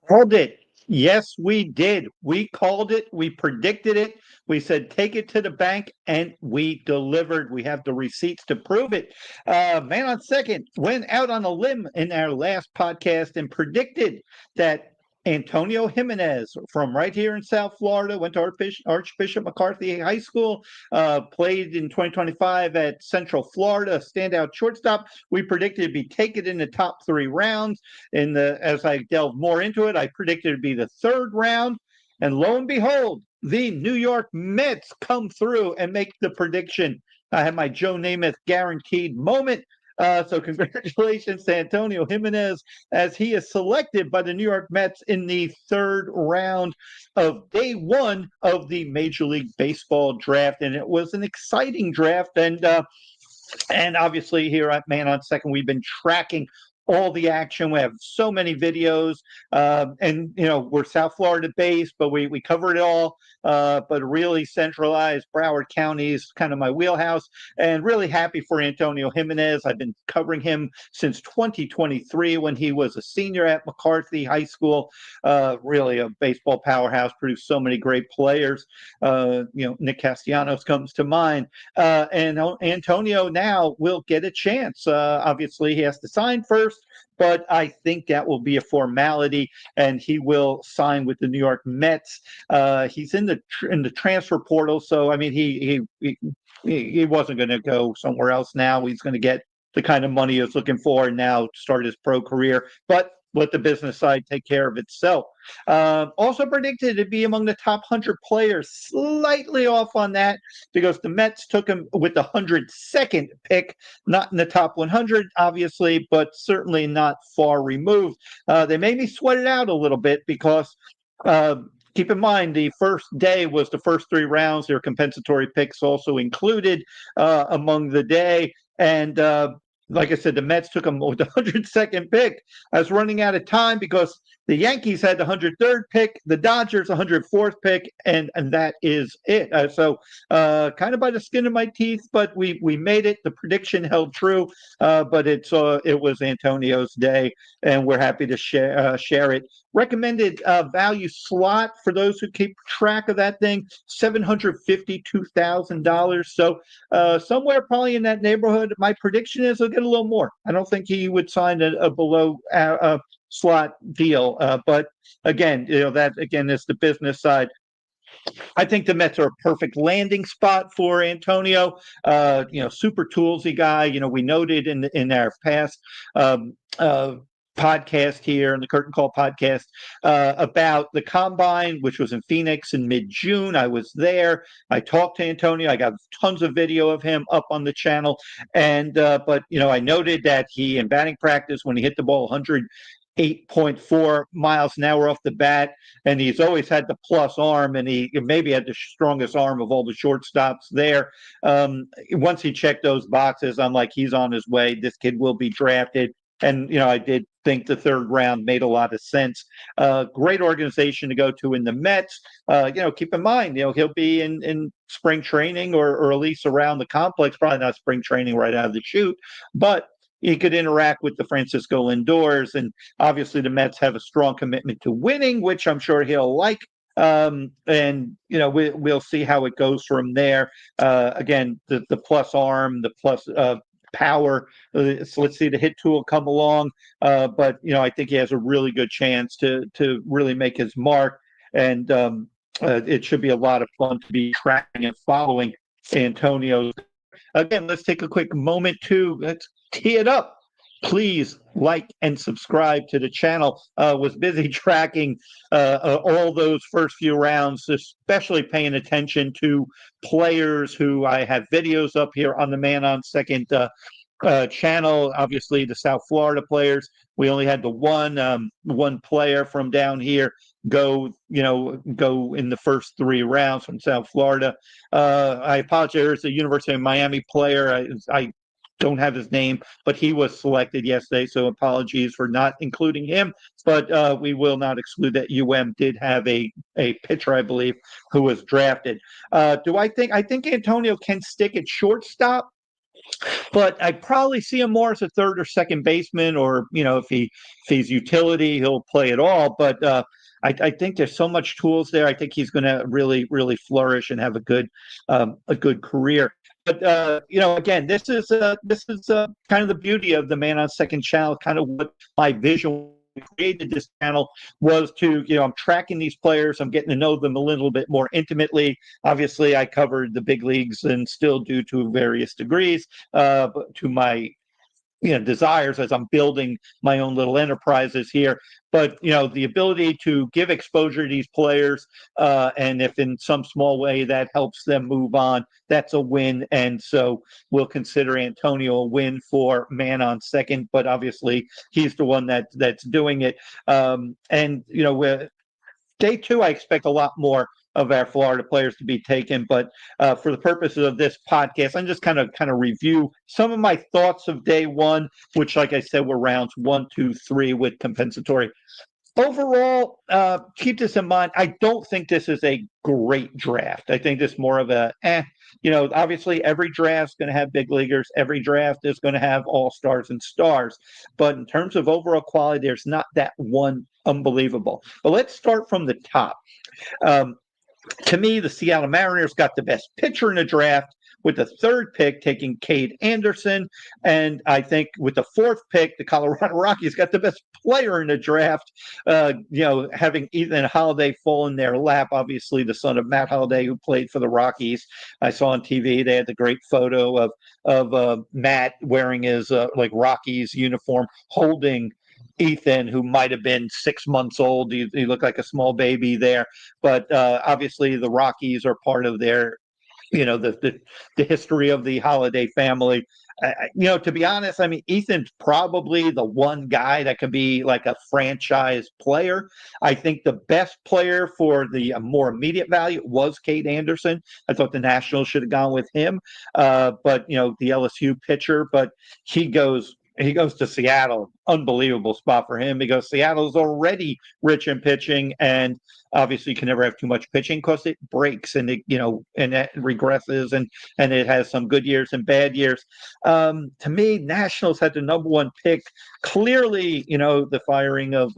Called it. Yes, we did. We called it. We predicted it. We said take it to the bank, and we delivered. We have the receipts to prove it. Man on second went out on a limb in our last podcast and predicted that Antonio Jimenez from right here in South Florida went to Archbishop McCarthy High School, played in 2025 at Central Florida, standout shortstop. We predicted to be taken in the top 3 rounds. As I delved more into it, I predicted it'd be the 3rd round, and lo and behold, the New York Mets come through and make the prediction. I had my Joe Namath guaranteed moment. So congratulations to Antonio Jimenez as he is selected by the New York Mets in the 3rd round of day 1 of the Major League Baseball draft, and it was an exciting draft. And obviously here at Man on Second, we've been tracking all the action. We have so many videos, and we're South Florida based, but we cover it all. But really centralized Broward County is kind of my wheelhouse, and really happy for Antonio Jimenez. I've been covering him since 2023 when he was a senior at McCarthy High School. Really a baseball powerhouse, produced so many great players. Nick Castellanos comes to mind, and Antonio now will get a chance. Obviously, he has to sign first, but I think that will be a formality, and he will sign with the New York Mets. He's in the transfer portal, so I mean, he wasn't going to go somewhere else. Now he's going to get the kind of money he was looking for, and now start his pro career. But let the business side take care of itself. Also predicted to be among the top 100 players, slightly off on that because the Mets took him with the 102nd pick, not in the top 100, obviously, but certainly not far removed. They made me sweat it out a little bit because keep in mind, the first day was the first 3 rounds. There were compensatory picks also included among the day. And like I said, the Mets took him with the 102nd pick. I was running out of time because the Yankees had the 103rd pick, the Dodgers 104th pick, and that is it. So kind of by the skin of my teeth, but we made it. The prediction held true, but it was Antonio's day, and we're happy to share it. Recommended value slot for those who keep track of that thing, $752,000. So somewhere probably in that neighborhood. My prediction is he'll get a little more. I don't think he would sign a below slot deal. But again, that again is the business side. I think the Mets are a perfect landing spot for Antonio. Super toolsy guy. We noted in our past podcast here in the Curtain Call podcast about the Combine, which was in Phoenix in mid-June. I was there. I talked to Antonio. I got tons of video of him up on the channel. And but I noted that he in batting practice, when he hit the ball 108.4 miles an hour off the bat, and he's always had the plus arm, and he maybe had the strongest arm of all the shortstops there. Once he checked those boxes, I'm like, he's on his way. This kid will be drafted. And, I did think the 3rd round made a lot of sense. Great organization to go to in the Mets. Keep in mind, he'll be in spring training or at least around the complex, probably not spring training right out of the chute, but he could interact with the Francisco Lindors. And obviously the Mets have a strong commitment to winning, which I'm sure he'll like. And we'll see how it goes from there. Again, the plus arm, the plus power. So let's see the hit tool come along. But I think he has a really good chance to really make his mark. And it should be a lot of fun to be tracking and following Antonio. Again, let's take a quick moment let's tee it up. Please like and subscribe to the channel. Was busy tracking all those first few rounds, especially paying attention to players who I have videos up here on the Man on Second channel. Obviously, the South Florida players. We only had the one player from down here go in the first 3 rounds from South Florida. I apologize. There's a University of Miami player. I don't have his name, but he was selected yesterday, so apologies for not including him. But we will not exclude that UM did have a pitcher, I believe, who was drafted. I think Antonio can stick at shortstop. But I probably see him more as a third or second baseman, or if he's utility, he'll play it all. But I think there's so much tools there. I think he's going to really, really flourish and have a good career. But again, this is kind of the beauty of the Man on Second channel. Kind of what my vision when we created this channel was to, I'm tracking these players. I'm getting to know them a little bit more intimately. Obviously, I covered the big leagues and still do to various degrees, but to my desires as I'm building my own little enterprises here. But the ability to give exposure to these players, and if in some small way that helps them move on, that's a win. And so we'll consider Antonio a win for Man on Second. But obviously he's the one that's doing it. And day two, I expect a lot more of our Florida players to be taken. But for the purposes of this podcast, I'm just kind of review some of my thoughts of day one, which, like I said, were rounds 1, 2, 3 with compensatory. Overall, keep this in mind. I don't think this is a great draft. I think this is more of obviously every draft is going to have big leaguers. Every draft is going to have all-stars and stars. But in terms of overall quality, there's not that one unbelievable. But let's start from the top. To me, the Seattle Mariners got the best pitcher in the draft with the third pick taking Cade Anderson. And I think with the fourth pick, the Colorado Rockies got the best player in the draft, having Ethan Holiday fall in their lap, obviously the son of Matt Holiday, who played for the Rockies. I saw on TV, they had the great photo of Matt wearing his Rockies uniform, holding Ethan, who might have been 6 months old. He looked like a small baby there. But obviously the Rockies are part of their the history of the Holiday family. To be honest, I mean, Ethan's probably the one guy that could be like a franchise player. I think the best player for the more immediate value was Cade Anderson. I thought the Nationals should have gone with him. But the LSU pitcher, but he goes to Seattle. Unbelievable spot for him because Seattle's already rich in pitching, and obviously you can never have too much pitching because it breaks and it regresses and it has some good years and bad years. To me, Nationals had the number one pick. Clearly, the firing of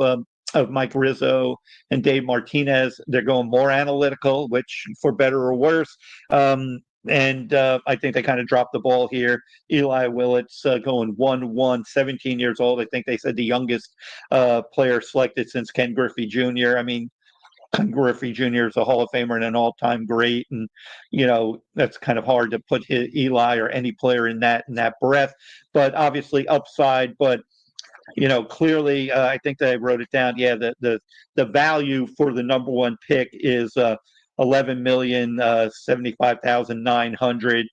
Mike Rizzo and Dave Martinez, they're going more analytical, which for better or worse. And I think they kind of dropped the ball here. Eli Willits going 1-1, 17 years old. I think they said the youngest player selected since Ken Griffey Jr. I mean, Ken Griffey Jr. is a Hall of Famer and an all-time great. And, that's kind of hard to put Eli or any player in that breath. But obviously upside. But clearly, I think that I wrote it down. Yeah, the value for the number one pick is 11,075,900.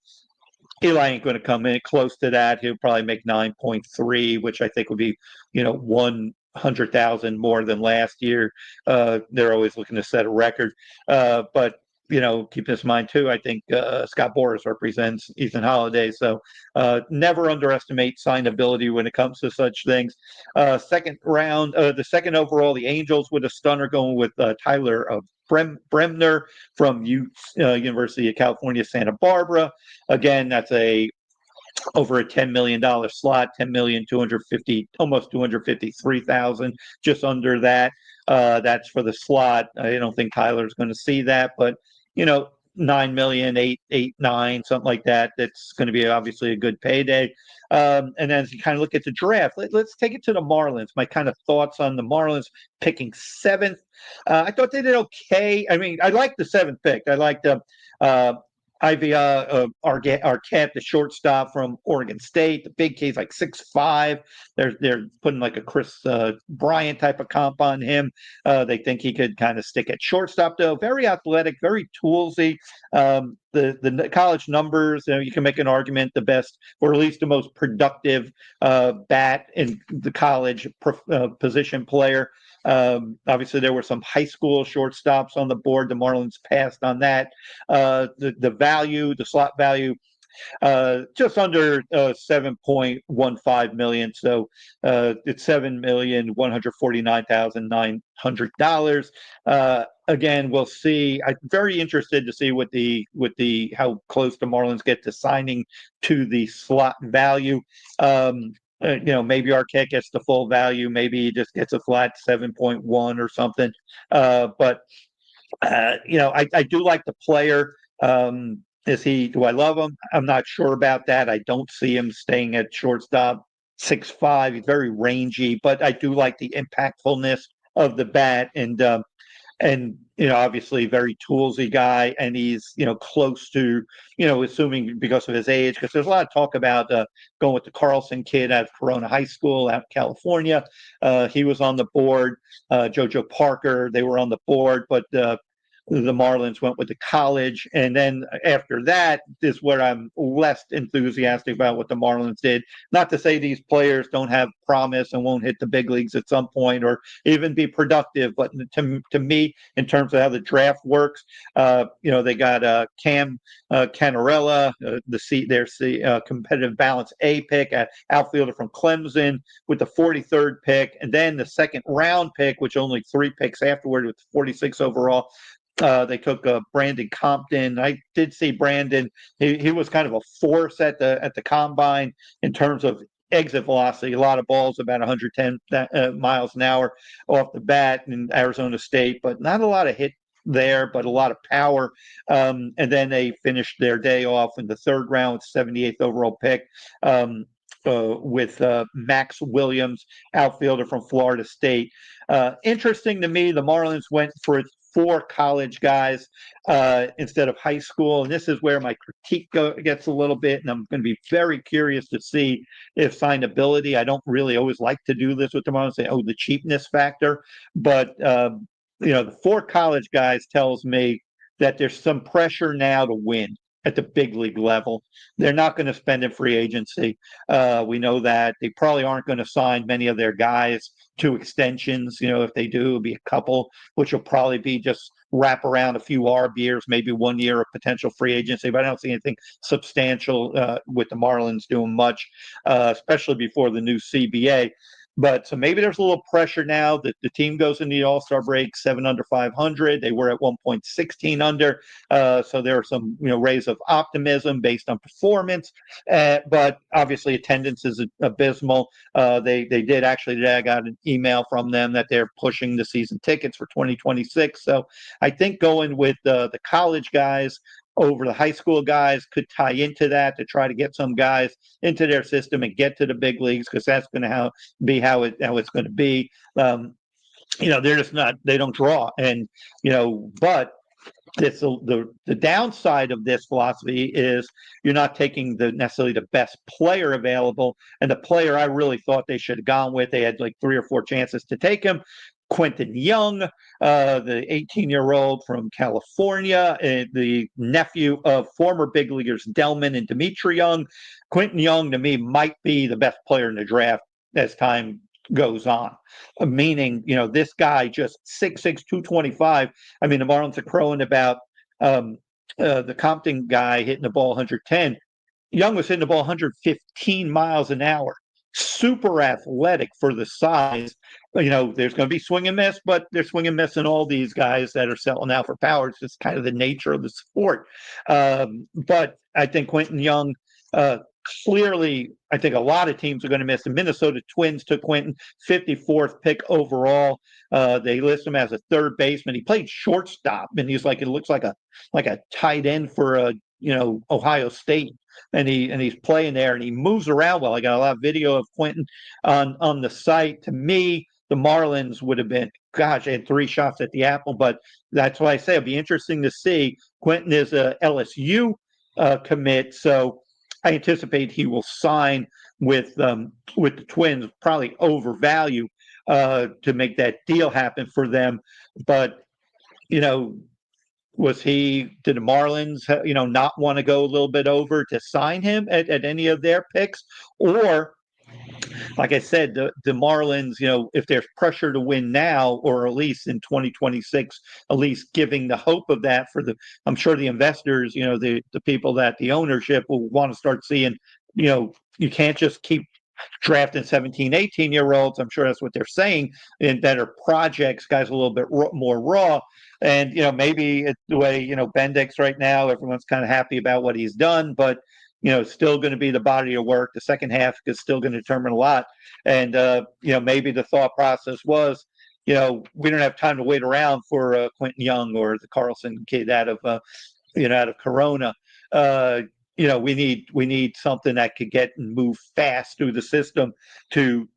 Eli ain't going to come in close to that. He'll probably make 9.3, which I think would be 100,000 more than last year. They're always looking to set a record, but keep this in mind too. I think Scott Boras represents Ethan Holiday, so never underestimate signability when it comes to such things. Second round, the second overall, the Angels with a stunner going with Tyler Bremner from University of California, Santa Barbara. Again, that's over a $10 million slot, 10,250,000, almost 253,000, just under that. That's for the slot. I don't think Tyler's going to see that, but 9 million, 9, something like that. That's going to be obviously a good payday. And then as you kind of look at the draft, let's take it to the Marlins. My kind of thoughts on the Marlins picking seventh. I thought they did okay. I mean, I liked the seventh pick. I liked Arquette, the shortstop from Oregon State. The big kid's like 6'5". They're putting like a Chris Bryant type of comp on him. They think he could kind of stick at shortstop, though. Very athletic, very toolsy. The college numbers, you can make an argument the best, or at least the most productive bat in the college position player. Obviously, there were some high school shortstops on the board. The Marlins passed on that. The value, the slot value, just under 7.15 million. So it's $7,149,900. Again, we'll see. I'm very interested to see how close the Marlins get to signing to the slot value. Maybe Arquette gets the full value. Maybe he just gets a flat 7.1 or something. But I do like the player. Do I love him? I'm not sure about that. I don't see him staying at shortstop. 6'5". He's very rangy, but I do like the impactfulness of the bat, and obviously very toolsy guy, and he's close to assuming because of his age, because there's a lot of talk about going with the Carlson kid out of Corona High School out in California. He was on the board. JoJo Parker, they were on the board, but the Marlins went with the college. And then after that is where I'm less enthusiastic about what the Marlins did. Not to say these players don't have promise and won't hit the big leagues at some point or even be productive, but to me, in terms of how the draft works, they got Cam Canarella, their competitive balance A pick, at outfielder from Clemson with the 43rd pick, and then the second round pick, which only 3 picks afterward with 46 overall. They took Brandon Compton. I did see Brandon. He was kind of a force at the combine in terms of exit velocity. A lot of balls, about 110 miles an hour off the bat in Arizona State, but not a lot of hit there, but a lot of power. And then they finished their day off in the 3rd round with 78th overall pick. With Max Williams, outfielder from Florida State. Interesting to me, the Marlins went for 4 college guys instead of high school. And this is where my critique gets a little bit, and I'm going to be very curious to see if signability. I don't really always like to do this with the Marlins, say, the cheapness factor. But, the 4 college guys tells me that there's some pressure now to win at the big league level. They're not going to spend in free agency. We know that. They probably aren't going to sign many of their guys to extensions. If they do, it'll be a couple, which will probably be just wrap around a few ARB years, maybe 1 year of potential free agency. But I don't see anything substantial with the Marlins doing much, especially before the new CBA. But so maybe there's a little pressure now that the team goes into the All-Star break 7 under 500. They were at 1.16 under. So there are some rays of optimism based on performance. But obviously attendance is abysmal. They did actually today. I got an email from them that they're pushing the season tickets for 2026. So I think going with the college guys over the high school guys could tie into that to try to get some guys into their system and get to the big leagues, because that's going to be how it's going to be. They're just not, they don't draw. And, but the downside of this philosophy is you're not taking necessarily the best player available. And the player I really thought they should have gone with, they had like 3 or 4 chances to take him. Quentin Young, the 18-year-old from California, the nephew of former big leaguers Delman and Dimitri Young. Quentin Young, to me, might be the best player in the draft as time goes on. Meaning, this guy just 6'6", 225. I mean, the Marlins are crowing about the Compton guy hitting the ball 110. Young was hitting the ball 115 miles an hour. Super athletic for the size. There's going to be swing and miss, but there's swing and miss in all these guys that are selling out for power. It's just kind of the nature of the sport. But I think Quentin Young, clearly, I think a lot of teams are going to miss. The Minnesota Twins took Quentin, 54th pick overall. They list him as a 3rd baseman. He played shortstop, and he's it looks like a tight end for Ohio State. And he's playing there, and he moves around well. I got a lot of video of Quentin on the site. To me, the Marlins would have been, they had 3 shots at the apple, but that's why I say it'll be interesting to see. Quentin is a LSU commit, so I anticipate he will sign with the Twins, probably overvalue to make that deal happen for them. But did the Marlins, not want to go a little bit over to sign him at any of their picks? Or like I said, the Marlins, if there's pressure to win now, or at least in 2026, at least giving the hope of that I'm sure the investors, the people that the ownership will want to start seeing, you can't just keep drafting 17, 18-year-olds. I'm sure that's what they're saying, and better projects, guys a little bit more raw. And, maybe it's the way, Bendix right now, everyone's kind of happy about what he's done, but still going to be the body of work. The second half is still going to determine a lot. And, maybe the thought process was, we don't have time to wait around for Quentin Young or the Carlson kid out of Corona. We need something that could get and move fast through the system to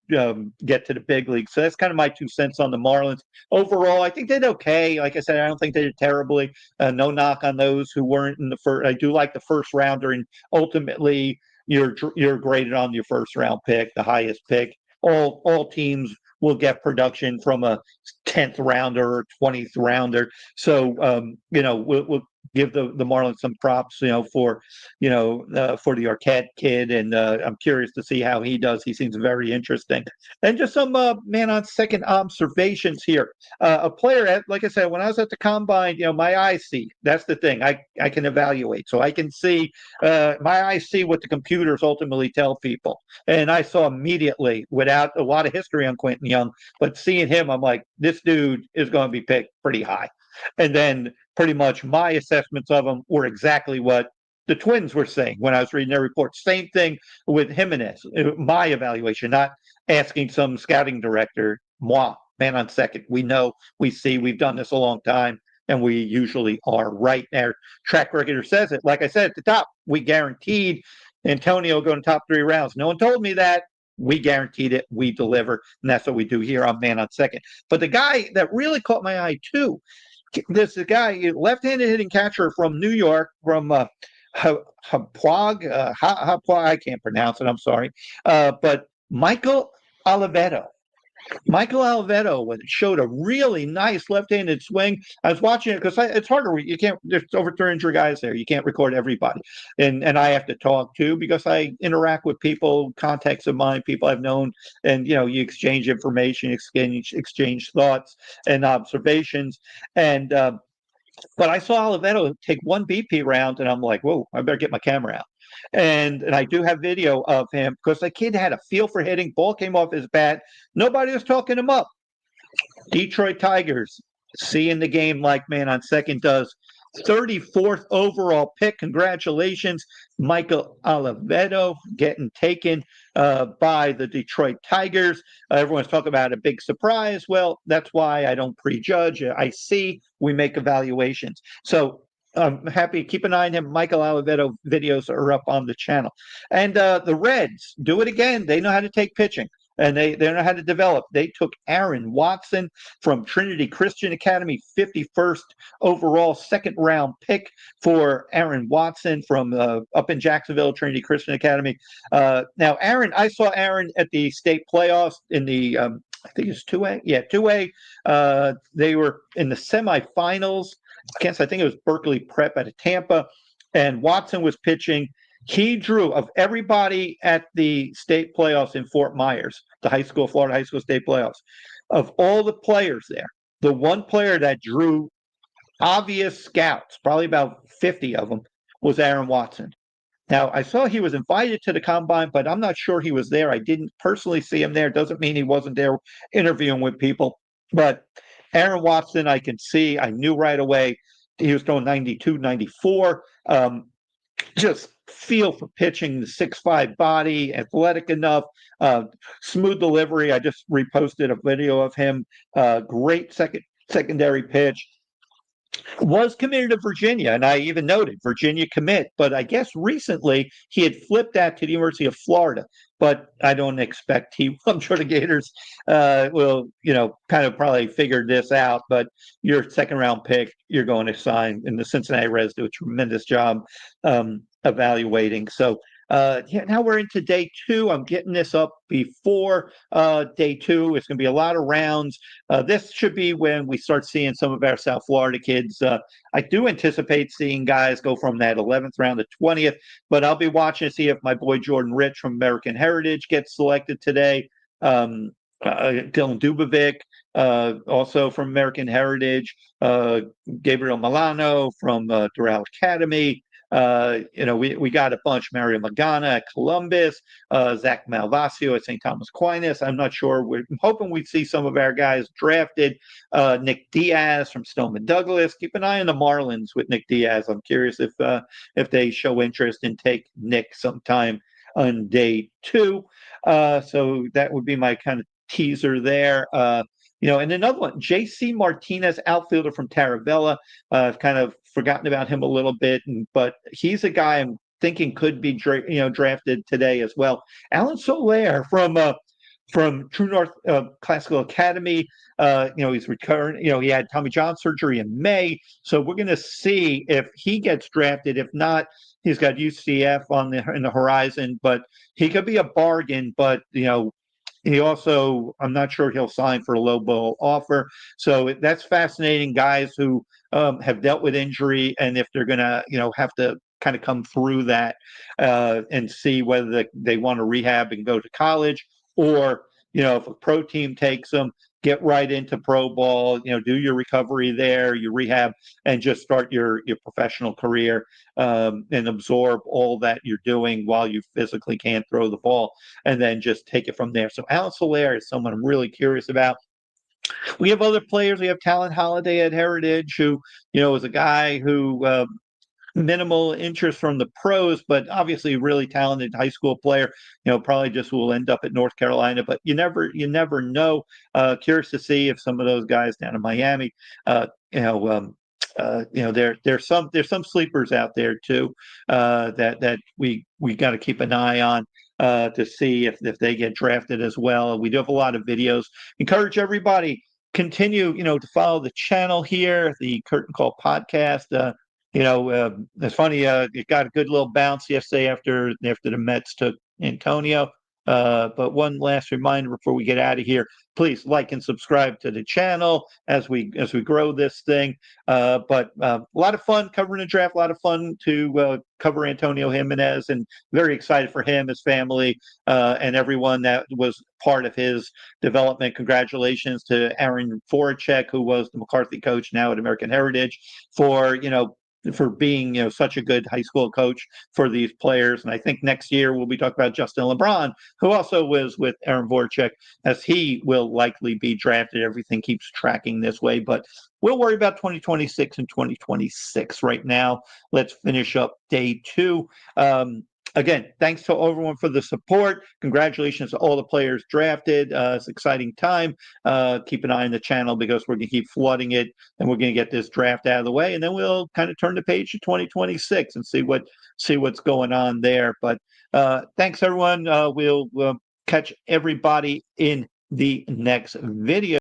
get to the big league. So that's kind of my 2 cents on the Marlins. Overall, I think they did okay. Like I said, I don't think they did terribly. No knock on those who weren't in the first. I do like the first rounder, and ultimately you're graded on your first round pick, the highest pick. All teams will get production from a 10th rounder or 20th rounder. So we'll give the Marlins some props, for the Arquette kid, and I'm curious to see how he does. He seems very interesting. And just some man on second observations here. A player, like I said, when I was at the combine, my eyes see. That's the thing. I can evaluate, so I can see. My eyes see what the computers ultimately tell people, and I saw immediately, without a lot of history on Quentin Young, but seeing him, I'm like, this dude is going to be picked pretty high. And then pretty much my assessments of him were exactly what the Twins were saying when I was reading their report. Same thing with Jimenez, my evaluation, not asking some scouting director, moi, man on second. We know, we see, we've done this a long time, and we usually are right. Our track record says it. Like I said at the top, we guaranteed Antonio going top 3 rounds. No one told me that. We guaranteed it. We deliver. And that's what we do here on Man on Second. But the guy that really caught my eye, too, this guy, left-handed hitting catcher from New York, from Hapag, I can't pronounce it, I'm sorry. But Michael Oliveto. Michael Oliveto showed a really nice left-handed swing. I was watching it because it's hard to read. You can't. There's over 300 guys there. You can't record everybody, and I have to talk too because I interact with people, contacts of mine, people I've known, and you exchange information, exchange thoughts and observations, and but I saw Oliveto take one BP round, and I'm like, whoa, I better get my camera out. And I do have video of him because the kid had a feel for hitting. Ball came off his bat. Nobody was talking him up. Detroit Tigers seeing the game like man on second does. 34th overall pick. Congratulations, Michael Oliveto, getting taken by the Detroit Tigers. Everyone's talking about a big surprise. Well, that's why I don't prejudge. I see, we make evaluations. So I'm happy. Keep an eye on him. Michael Oliveto videos are up on the channel. And the Reds do it again. They know how to take pitching. And they know how to develop. They took Aaron Watson from Trinity Christian Academy, 51st overall, second-round pick for Aaron Watson from up in Jacksonville, Trinity Christian Academy. Now, I saw Aaron at the state playoffs in the, I think it's 2A. Yeah, 2A. They were in the semifinals. I think it was Berkeley Prep out of Tampa. And Watson was pitching. He drew, of everybody at the state playoffs in Fort Myers, the Florida high school state playoffs, of all the players there, the one player that drew obvious scouts, probably about 50 of them, was Aaron Watson. Now, I saw he was invited to the combine, but I'm not sure he was there. I didn't personally see him there. Doesn't mean he wasn't there interviewing with people. But Aaron Watson, I can see, I knew right away he was throwing 92, 94. Just feel for pitching, the 6'5" body, athletic enough, smooth delivery. I just reposted a video of him. Great secondary pitch. Was committed to Virginia, and I even noted Virginia commit, but I guess recently he had flipped that to the University of Florida. But I don't expect I'm sure the Gators will, kind of probably figure this out. But your second-round pick, you're going to sign, and the Cincinnati Reds do a tremendous job evaluating. So Yeah, now we're into day two. I'm getting this up before day two. It's going to be a lot of rounds. This should be when we start seeing some of our South Florida kids. I do anticipate seeing guys go from that 11th round to 20th, but I'll be watching to see if my boy Jordan Rich from American Heritage gets selected today. Dylan Dubovic, also from American Heritage, Gabriel Milano from Doral Academy. We got a bunch. Mario Magana at Columbus, Zach Malvasio at St. Thomas Aquinas. I'm not sure. We're hoping we'd see some of our guys drafted. Nick Diaz from Stoneman Douglas. Keep an eye on the Marlins with Nick Diaz. I'm curious if they show interest and take Nick sometime on day two. So that would be my kind of teaser there. And another one, J.C. Martinez, outfielder from Taravella. I've kind of forgotten about him a little bit, but he's a guy I'm thinking could be drafted today as well. Alan Soler from True North Classical Academy. He's recurring. He had Tommy John surgery in May, so we're going to see if he gets drafted. If not, he's got UCF in the horizon, but he could be a bargain. But he also, I'm not sure he'll sign for a low ball offer. So that's fascinating. Guys who have dealt with injury, and if they're going to, have to kind of come through that and see whether they want to rehab and go to college, or, if a pro team takes them, get right into pro ball, do your recovery there, your rehab, and just start your professional career and absorb all that you're doing while you physically can't throw the ball, and then just take it from there. So Alan Soler is someone I'm really curious about. We have other players. We have Talon Holiday at Heritage, who, is a guy who minimal interest from the pros, but obviously really talented high school player. Probably just will end up at North Carolina, but you never know. Curious to see if some of those guys down in Miami, there's some sleepers out there too that we got to keep an eye on to see if they get drafted as well. We do have a lot of videos. Encourage everybody continue to follow the channel here, the Curtain Call podcast. It's funny. It got a good little bounce yesterday after the Mets took Antonio. But one last reminder before we get out of here: please like and subscribe to the channel as we grow this thing. But a lot of fun covering the draft. A lot of fun to cover Antonio Jimenez, and very excited for him, his family, and everyone that was part of his development. Congratulations to Aaron Voracek, who was the McCarthy coach, now at American Heritage, for being such a good high school coach for these players. And I think next year we'll be talking about Justin LeBron, who also was with Aaron Voracek, as he will likely be drafted. Everything keeps tracking this way, but we'll worry about 2026 and 2026 right now. Let's finish up day two. Again, thanks to everyone for the support. Congratulations to all the players drafted. It's an exciting time. Keep an eye on the channel, because we're going to keep flooding it, and we're going to get this draft out of the way, and then we'll kind of turn the page to 2026 and see what's going on there. But thanks, everyone. We'll catch everybody in the next video.